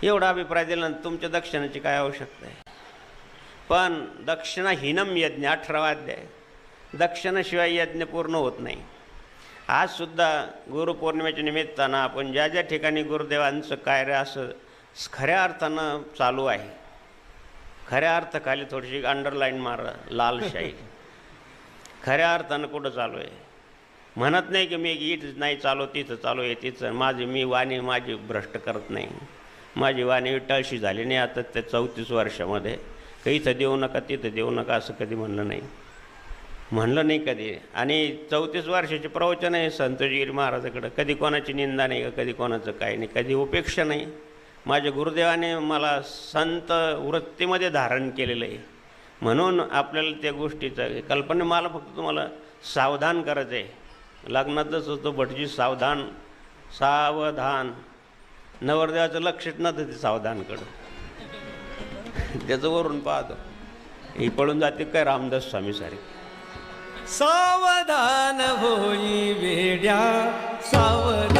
एवढा अभिप्राय दिल्यानंतर तुमच्या दक्षिणाची काय आवश्यकता आहे? पण दक्षिणाहीनम यज्ञ 18वा अध्याय, दक्षिणाशिवाय यज्ञ पूर्ण होत नाही. आजसुद्धा गुरुपौर्णिमेच्या निमित्तानं आपण ज्या ज्या ठिकाणी गुरुदेवांचं कार्य असं खऱ्या अर्थानं चालू आहे, खऱ्या अर्थाखाली थोडीशी अंडरलाईन मारा, लालशाही, खऱ्या अर्थानं कुठं चालू आहे. म्हणत नाही की मी इथं नाही चालू तिथं चालू आहे, तिथं मी वाणी माझी भ्रष्ट करत नाही. माझी वाणी विटाळशी झाली नाही आता त्या 34 वर्षामध्ये. काही इथं देऊ नका तिथं देऊ नका असं कधी म्हणलं नाही कधी. आणि 34 वर्षाचे प्रवचन आहे संतोषगिरी महाराजाकडं. कधी कोणाची निंदा नाही का, कधी कोणाचं काही नाही, कधी उपेक्षा नाही. माझ्या गुरुदेवाने मला संत वृत्तीमध्ये धारण केलेलं आहे. म्हणून आपल्याला त्या गोष्टीचं कल्पना, मला फक्त तुम्हाला सावधान करायचं आहे. लग्नातच होतो भटजी सावधान, सावधान. नवरदेवाचं लक्षच नव्हतं ते सावधानकडं. त्याचं वरून पाहतो ही पळून जाते काय रामदास स्वामी सारखी. सावधान होई वेड्या सावधान